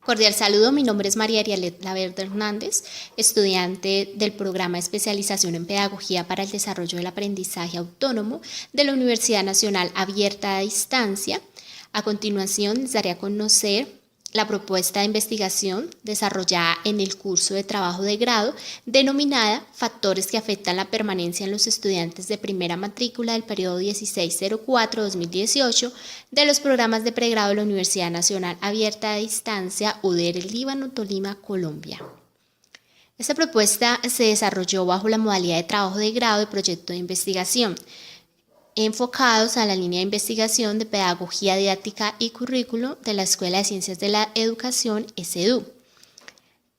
Cordial saludo, mi nombre es María Arialet Laverde Hernández, estudiante del programa de especialización en Pedagogía para el Desarrollo del Aprendizaje Autónomo de la Universidad Nacional Abierta a Distancia. A continuación, les daré a conocer la propuesta de investigación desarrollada en el curso de trabajo de grado denominada Factores que afectan la permanencia en los estudiantes de primera matrícula del periodo 1604-2018 de los programas de pregrado de la Universidad Nacional Abierta a Distancia UDER Líbano, Tolima, Colombia. Esta propuesta se desarrolló bajo la modalidad de trabajo de grado de proyecto de investigación, enfocados a la línea de investigación de Pedagogía Didáctica y Currículo de la Escuela de Ciencias de la Educación, ECEDU.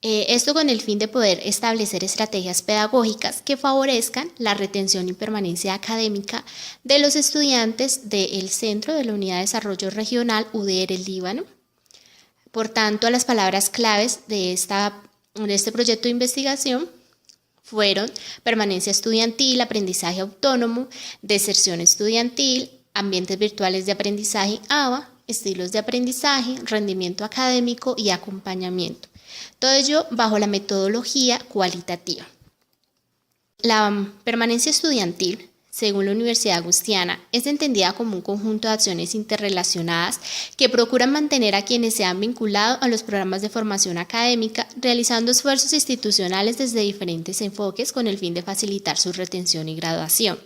Esto con el fin de poder establecer estrategias pedagógicas que favorezcan la retención y permanencia académica de los estudiantes del Centro de la Unidad de Desarrollo Regional UDER Líbano. Por tanto, las palabras claves de este proyecto de investigación fueron permanencia estudiantil, aprendizaje autónomo, deserción estudiantil, ambientes virtuales de aprendizaje ABA, estilos de aprendizaje, rendimiento académico y acompañamiento. Todo ello bajo la metodología cualitativa. La permanencia estudiantil, según la Universidad Agustiniana, es entendida como un conjunto de acciones interrelacionadas que procuran mantener a quienes se han vinculado a los programas de formación académica, realizando esfuerzos institucionales desde diferentes enfoques con el fin de facilitar su retención y graduación.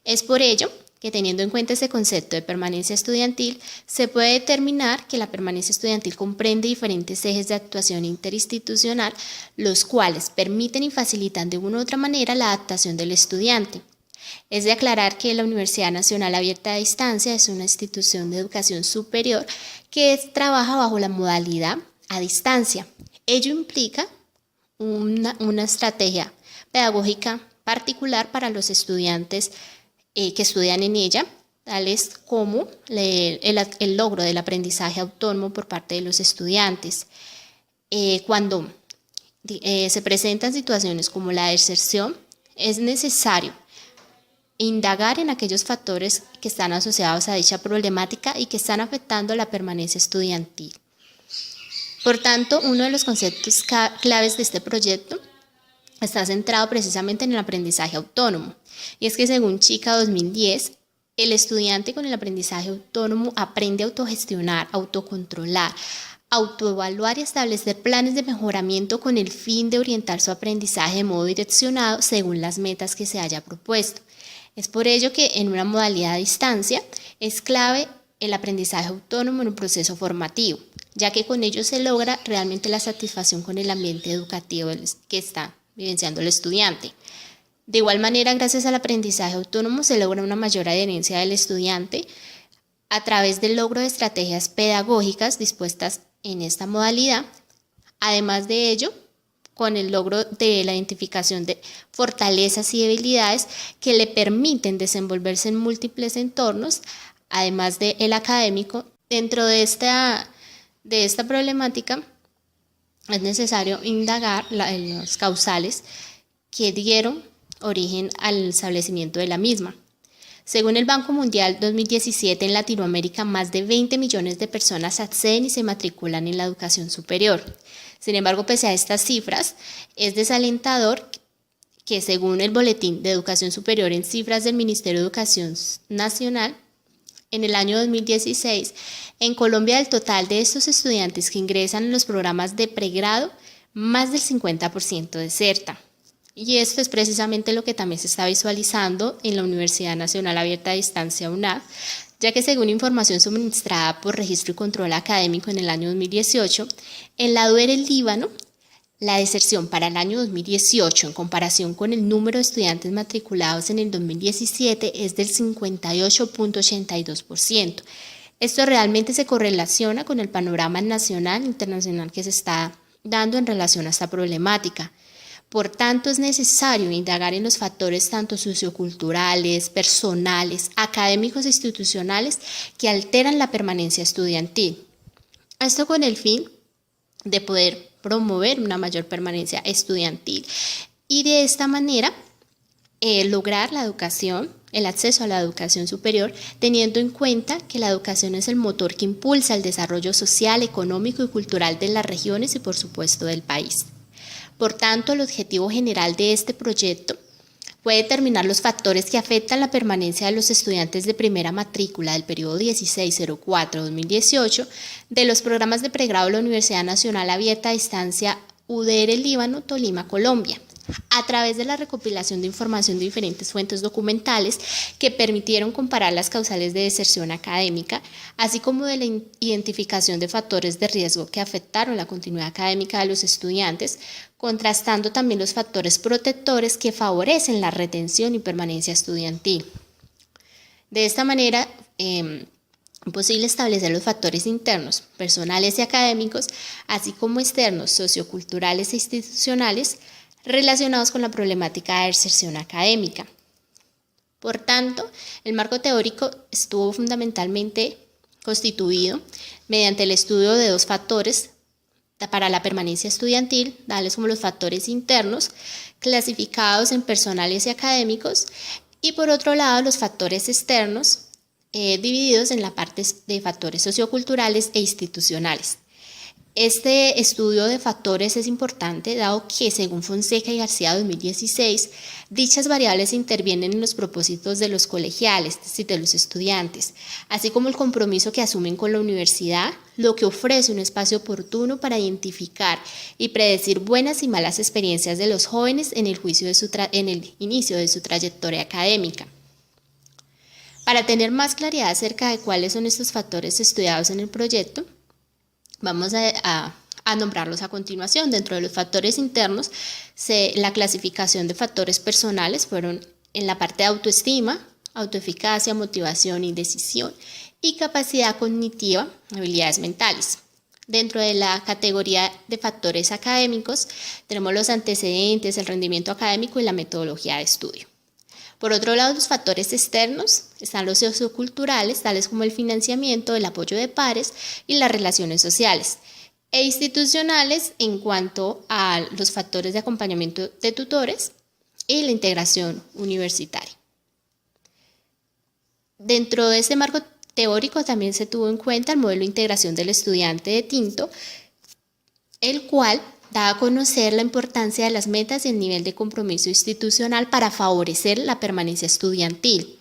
Es por ello que, teniendo en cuenta ese concepto de permanencia estudiantil, se puede determinar que la permanencia estudiantil comprende diferentes ejes de actuación interinstitucional, los cuales permiten y facilitan de una u otra manera la adaptación del estudiante. Es de aclarar que la Universidad Nacional Abierta a Distancia es una institución de educación superior que trabaja bajo la modalidad a distancia. Ello implica una estrategia pedagógica particular para los estudiantes que estudian en ella, tales como el logro del aprendizaje autónomo por parte de los estudiantes. Cuando se presentan situaciones como la deserción, es necesario indagar en aquellos factores que están asociados a dicha problemática y que están afectando la permanencia estudiantil. Por tanto, uno de los conceptos claves de este proyecto está centrado precisamente en el aprendizaje autónomo. Y es que según Chica 2010, el estudiante con el aprendizaje autónomo aprende a autogestionar, autocontrolar, autoevaluar y establecer planes de mejoramiento con el fin de orientar su aprendizaje de modo direccionado según las metas que se haya propuesto. Es por ello que en una modalidad a distancia es clave el aprendizaje autónomo en un proceso formativo, ya que con ello se logra realmente la satisfacción con el ambiente educativo que está vivenciando el estudiante. De igual manera, gracias al aprendizaje autónomo se logra una mayor adherencia del estudiante a través del logro de estrategias pedagógicas dispuestas en esta modalidad. Además de ello, con el logro de la identificación de fortalezas y debilidades que le permiten desenvolverse en múltiples entornos, además del académico. Dentro de esta problemática es necesario indagar los causales que dieron origen al establecimiento de la misma. Según el Banco Mundial 2017, en Latinoamérica más de 20 millones de personas acceden y se matriculan en la educación superior. Sin embargo, pese a estas cifras, es desalentador que según el Boletín de Educación Superior en cifras del Ministerio de Educación Nacional, en el año 2016, en Colombia del total de estos estudiantes que ingresan en los programas de pregrado, más del 50% deserta. Y esto es precisamente lo que también se está visualizando en la Universidad Nacional Abierta a Distancia UNAD, ya que según información suministrada por Registro y Control Académico en el año 2018, en la UDER Líbano, la deserción para el año 2018 en comparación con el número de estudiantes matriculados en el 2017 es del 58.82%. Esto realmente se correlaciona con el panorama nacional e internacional que se está dando en relación a esta problemática. Por tanto, es necesario indagar en los factores tanto socioculturales, personales, académicos e institucionales que alteran la permanencia estudiantil. Esto con el fin de poder promover una mayor permanencia estudiantil y de esta manera lograr la educación el acceso a la educación superior, teniendo en cuenta que la educación es el motor que impulsa el desarrollo social, económico y cultural de las regiones y por supuesto del país. Por tanto, el objetivo general de este proyecto fue determinar los factores que afectan la permanencia de los estudiantes de primera matrícula del periodo 1604-2018 de los programas de pregrado de la Universidad Nacional Abierta a Distancia UDR Líbano, Tolima, Colombia, a través de la recopilación de información de diferentes fuentes documentales que permitieron comparar las causales de deserción académica, así como de la identificación de factores de riesgo que afectaron la continuidad académica de los estudiantes, contrastando también los factores protectores que favorecen la retención y permanencia estudiantil. De esta manera, es posible establecer los factores internos, personales y académicos, así como externos, socioculturales e institucionales, relacionados con la problemática de deserción académica. Por tanto, el marco teórico estuvo fundamentalmente constituido mediante el estudio de dos factores para la permanencia estudiantil, tales como los factores internos, clasificados en personales y académicos, y por otro lado los factores externos, divididos en la parte de factores socioculturales e institucionales. Este estudio de factores es importante dado que, según Fonseca y García 2016, dichas variables intervienen en los propósitos de los colegiales, es decir, de los estudiantes, así como el compromiso que asumen con la universidad, lo que ofrece un espacio oportuno para identificar y predecir buenas y malas experiencias de los jóvenes en el inicio de su trayectoria académica. Para tener más claridad acerca de cuáles son estos factores estudiados en el proyecto, vamos a nombrarlos a continuación. Dentro de los factores internos, la clasificación de factores personales fueron en la parte de autoestima, autoeficacia, motivación y decisión, y capacidad cognitiva, habilidades mentales. Dentro de la categoría de factores académicos, tenemos los antecedentes, el rendimiento académico y la metodología de estudio. Por otro lado, los factores externos están los socioculturales, tales como el financiamiento, el apoyo de pares y las relaciones sociales, e institucionales en cuanto a los factores de acompañamiento de tutores y la integración universitaria. Dentro de este marco teórico también se tuvo en cuenta el modelo de integración del estudiante de Tinto, el cual da a conocer la importancia de las metas y el nivel de compromiso institucional para favorecer la permanencia estudiantil.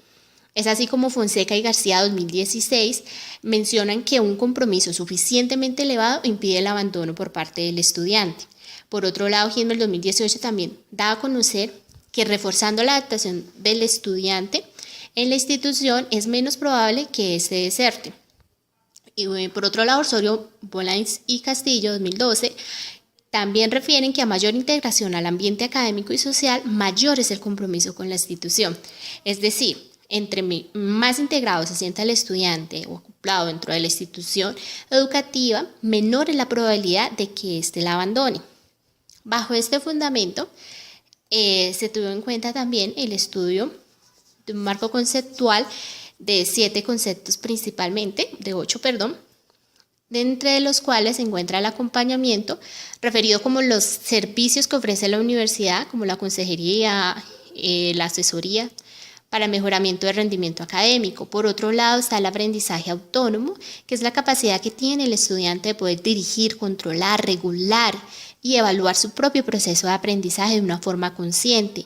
Es así como Fonseca y García 2016 mencionan que un compromiso suficientemente elevado impide el abandono por parte del estudiante. Por otro lado, Gilmer 2018 también da a conocer que reforzando la adaptación del estudiante en la institución es menos probable que éste deserte. Y por otro lado, Osorio, Bolaños y Castillo 2012 también refieren que a mayor integración al ambiente académico y social, mayor es el compromiso con la institución. Es decir, entre más integrado se sienta el estudiante o acoplado dentro de la institución educativa, menor es la probabilidad de que éste la abandone. Bajo este fundamento, se tuvo en cuenta también el estudio de un marco conceptual de 7 conceptos principalmente, de 8, de entre los cuales se encuentra el acompañamiento, referido como los servicios que ofrece la universidad, como la consejería, la asesoría, para mejoramiento del rendimiento académico. Por otro lado está el aprendizaje autónomo, que es la capacidad que tiene el estudiante de poder dirigir, controlar, regular y evaluar su propio proceso de aprendizaje de una forma consciente.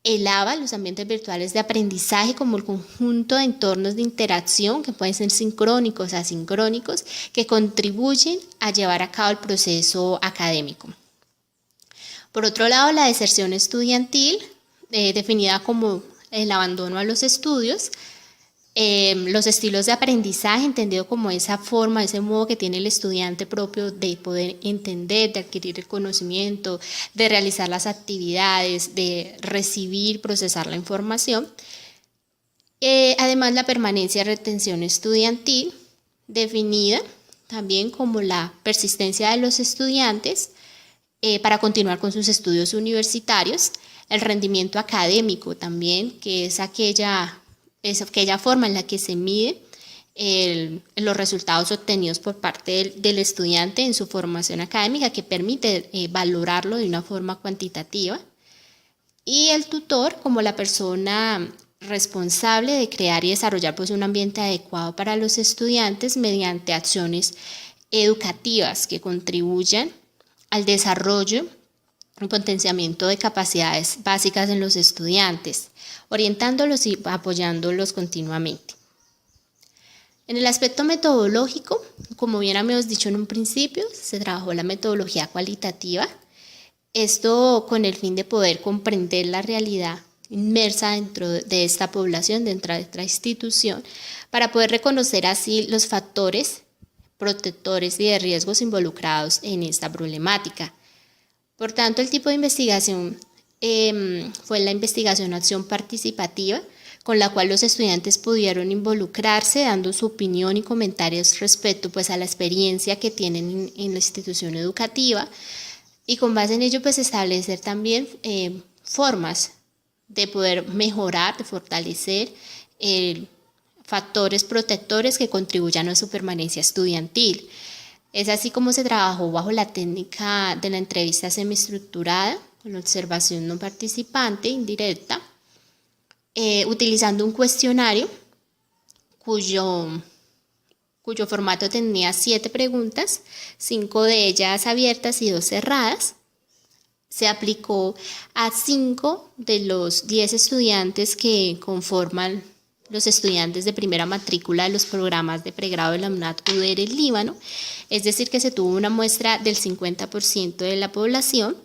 El ABA, los ambientes virtuales de aprendizaje, como el conjunto de entornos de interacción que pueden ser sincrónicos, asincrónicos, que contribuyen a llevar a cabo el proceso académico. Por otro lado, la deserción estudiantil, definida como el abandono a los estudios, los estilos de aprendizaje, entendido como esa forma, ese modo que tiene el estudiante propio de poder entender, de adquirir el conocimiento, de realizar las actividades, de recibir, procesar la información. Además, la permanencia y retención estudiantil, definida también como la persistencia de los estudiantes para continuar con sus estudios universitarios, el rendimiento académico también, que es aquella forma en la que se mide los resultados obtenidos por parte del estudiante en su formación académica, que permite valorarlo de una forma cuantitativa. Y el tutor como la persona responsable de crear y desarrollar pues un ambiente adecuado para los estudiantes mediante acciones educativas que contribuyan al desarrollo y potenciamiento de capacidades básicas en los estudiantes, orientándolos y apoyándolos continuamente. En el aspecto metodológico, como bien habíamos dicho en un principio, se trabajó la metodología cualitativa, esto con el fin de poder comprender la realidad inmersa dentro de esta población, dentro de esta institución, para poder reconocer así los factores protectores y de riesgos involucrados en esta problemática. Por tanto, el tipo de investigación fue la investigación-acción participativa, con la cual los estudiantes pudieron involucrarse dando su opinión y comentarios respecto pues, a la experiencia que tienen en la institución educativa, y con base en ello pues, establecer también formas de poder mejorar, de fortalecer factores protectores que contribuyan a su permanencia estudiantil. Es así como se trabajó bajo la técnica de la entrevista semiestructurada, con la observación no participante, indirecta, utilizando un cuestionario cuyo formato tenía 7 preguntas, 5 de ellas abiertas y 2 cerradas. Se aplicó a 5 de los 10 estudiantes que conforman los estudiantes de primera matrícula de los programas de pregrado de la UNAT UDER el Líbano, es decir, que se tuvo una muestra del 50% de la población.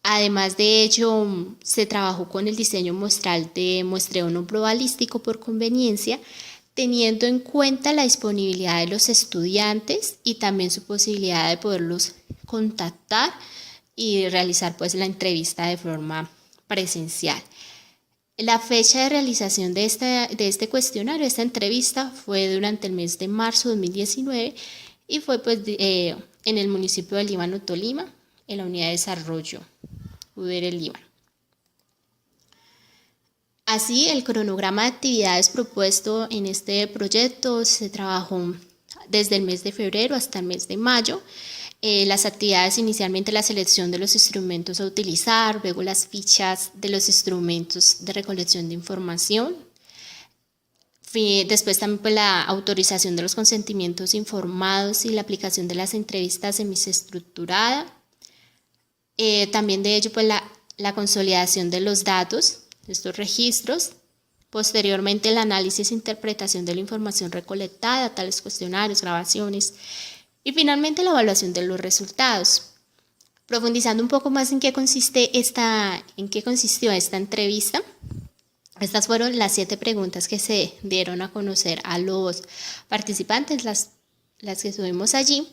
Además de ello, se trabajó con el diseño muestral de muestreo no probabilístico por conveniencia, teniendo en cuenta la disponibilidad de los estudiantes y también su posibilidad de poderlos contactar y realizar pues la entrevista de forma presencial. La fecha de realización de este cuestionario, esta entrevista, fue durante el mes de marzo de 2019 y fue pues, en el municipio de Líbano, Tolima, en la unidad de desarrollo UDER el Líbano. Así, el cronograma de actividades propuesto en este proyecto se trabajó desde el mes de febrero hasta el mes de mayo. Las actividades, inicialmente la selección de los instrumentos a utilizar, luego las fichas de los instrumentos de recolección de información, después también pues, la autorización de los consentimientos informados y la aplicación de las entrevistas semiestructuradas. También de ello pues, la consolidación de los datos, de estos registros, posteriormente el análisis e interpretación de la información recolectada, tales cuestionarios, grabaciones, y finalmente la evaluación de los resultados. Profundizando un poco más en qué consistió esta entrevista, estas fueron las 7 preguntas que se dieron a conocer a los participantes, las que estuvimos allí,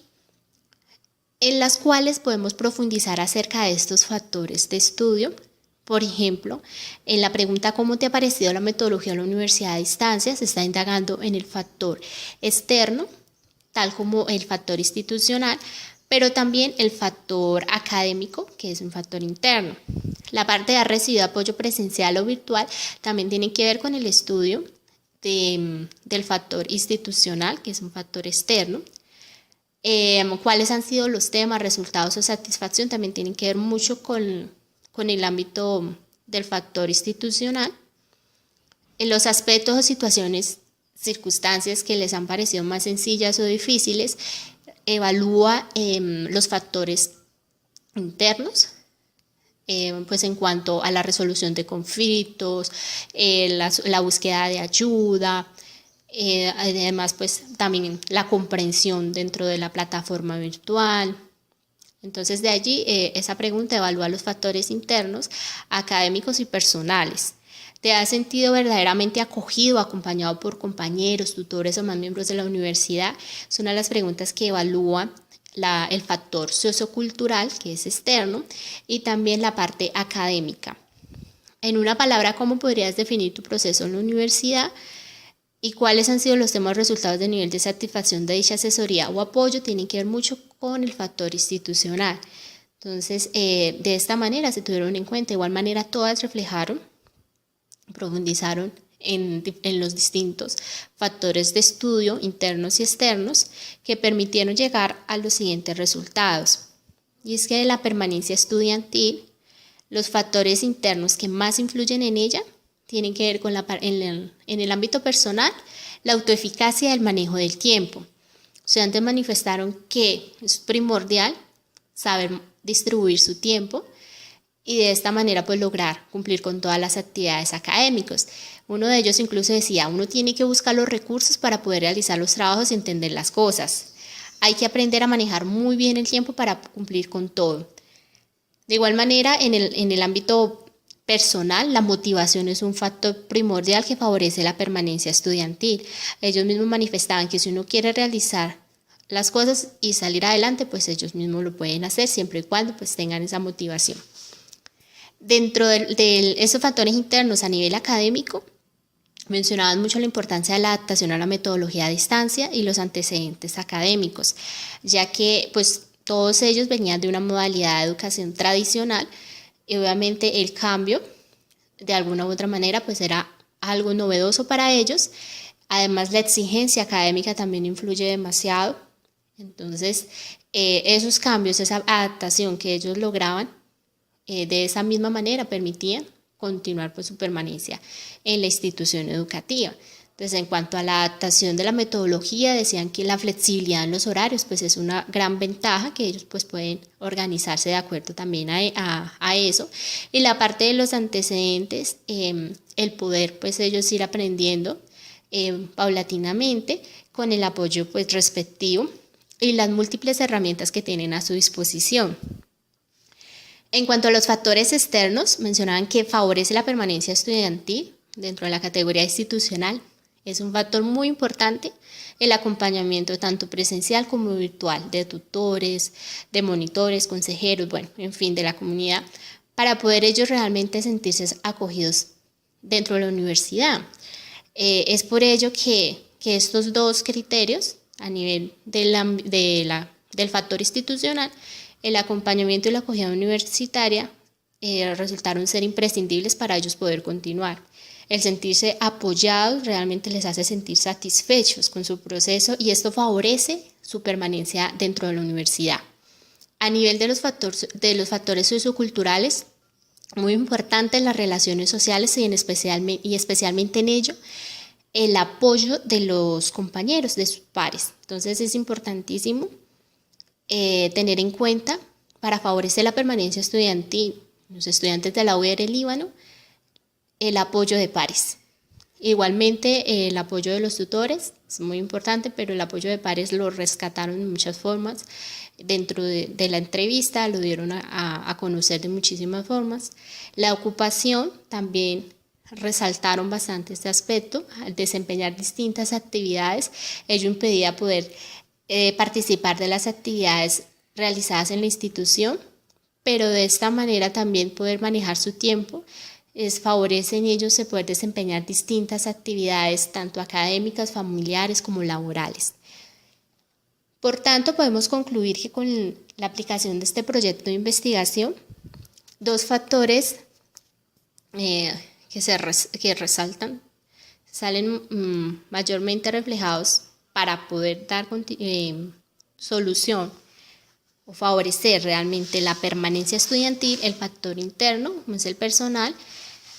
en las cuales podemos profundizar acerca de estos factores de estudio. Por ejemplo, en la pregunta ¿cómo te ha parecido la metodología de la universidad a distancia? Se está indagando en el factor externo, tal como el factor institucional, pero también el factor académico, que es un factor interno. La parte de ha recibido apoyo presencial o virtual también tiene que ver con el estudio del factor institucional, que es un factor externo. Cuáles han sido los temas, resultados o satisfacción también tienen que ver mucho con el ámbito del factor institucional. En los aspectos o situaciones, circunstancias que les han parecido más sencillas o difíciles, evalúa los factores internos, pues en cuanto a la resolución de conflictos, la búsqueda de ayuda, además pues también la comprensión dentro de la plataforma virtual. Entonces de allí esa pregunta evalúa los factores internos, académicos y personales. ¿Te has sentido verdaderamente acogido, acompañado por compañeros, tutores o más miembros de la universidad? Es una de las preguntas que evalúa el factor sociocultural, que es externo, y también la parte académica. En una palabra, ¿cómo podrías definir tu proceso en la universidad? ¿Y cuáles han sido los temas resultados de nivel de satisfacción de dicha asesoría o apoyo? Tienen que ver mucho con el factor institucional. Entonces, de esta manera se tuvieron en cuenta. De igual manera, todas profundizaron en los distintos factores de estudio internos y externos que permitieron llegar a los siguientes resultados. Y es que de la permanencia estudiantil, los factores internos que más influyen en ella tienen que ver con en el ámbito personal, la autoeficacia del manejo del tiempo. Estudiantes manifestaron que es primordial saber distribuir su tiempo y de esta manera pues lograr cumplir con todas las actividades académicas. Uno de ellos incluso decía, uno tiene que buscar los recursos para poder realizar los trabajos y entender las cosas. Hay que aprender a manejar muy bien el tiempo para cumplir con todo. De igual manera, en el ámbito personal, la motivación es un factor primordial que favorece la permanencia estudiantil. Ellos mismos manifestaban que si uno quiere realizar las cosas y salir adelante, pues ellos mismos lo pueden hacer siempre y cuando pues tengan esa motivación. Dentro de esos factores internos a nivel académico, mencionaban mucho la importancia de la adaptación a la metodología a distancia y los antecedentes académicos, ya que pues todos ellos venían de una modalidad de educación tradicional y obviamente el cambio de alguna u otra manera pues era algo novedoso para ellos. Además la exigencia académica también influye demasiado. Entonces esos cambios, esa adaptación que ellos lograban de esa misma manera permitían continuar pues su permanencia en la institución educativa. Entonces, en cuanto a la adaptación de la metodología, decían que la flexibilidad en los horarios pues es una gran ventaja, que ellos pues pueden organizarse de acuerdo también a eso. Y la parte de los antecedentes, el poder pues ellos ir aprendiendo paulatinamente con el apoyo pues respectivo y las múltiples herramientas que tienen a su disposición. En cuanto a los factores externos, mencionaban que favorece la permanencia estudiantil dentro de la categoría institucional. Es un factor muy importante el acompañamiento tanto presencial como virtual de tutores, de monitores, consejeros, bueno, en fin, de la comunidad, para poder ellos realmente sentirse acogidos dentro de la universidad. Es por ello que estos dos criterios a nivel del factor institucional, el acompañamiento y la acogida universitaria resultaron ser imprescindibles para ellos poder continuar. El sentirse apoyados realmente les hace sentir satisfechos con su proceso y esto favorece su permanencia dentro de la universidad. A nivel de los factores socioculturales, muy importante las relaciones sociales y especialmente en ello, el apoyo de los compañeros, de sus pares. Entonces es importantísimo tener en cuenta para favorecer la permanencia estudiantil, los estudiantes de la UER del Líbano, el apoyo de pares. Igualmente el apoyo de los tutores es muy importante, pero el apoyo de pares lo rescataron de muchas formas. Dentro de la entrevista lo dieron a conocer de muchísimas formas. La ocupación también resaltaron bastante este aspecto. Al desempeñar distintas actividades, ello impedía poder participar de las actividades realizadas en la institución, pero de esta manera también poder manejar su tiempo favorece en ellos se poder desempeñar distintas actividades, tanto académicas, familiares como laborales. Por tanto, podemos concluir que con la aplicación de este proyecto de investigación, dos factores que resaltan, salen mayormente reflejados para poder dar solución o favorecer realmente la permanencia estudiantil, el factor interno, como es el personal,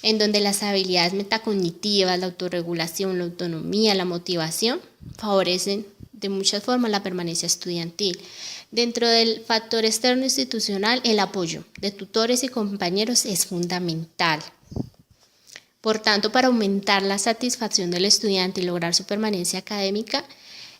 en donde las habilidades metacognitivas, la autorregulación, la autonomía, la motivación, favorecen de muchas formas la permanencia estudiantil. Dentro del factor externo institucional, el apoyo de tutores y compañeros es fundamental. Por tanto, para aumentar la satisfacción del estudiante y lograr su permanencia académica,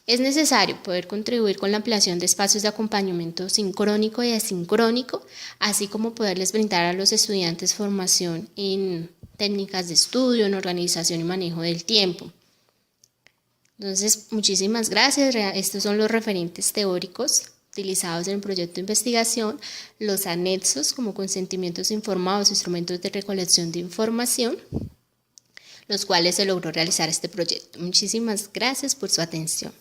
es necesario poder contribuir con la ampliación de espacios de acompañamiento sincrónico y asincrónico, así como poderles brindar a los estudiantes formación en técnicas de estudio, en organización y manejo del tiempo. Entonces, muchísimas gracias. Estos son los referentes teóricos utilizados en el proyecto de investigación, los anexos como consentimientos informados, instrumentos de recolección de información, los cuales se logró realizar este proyecto. Muchísimas gracias por su atención.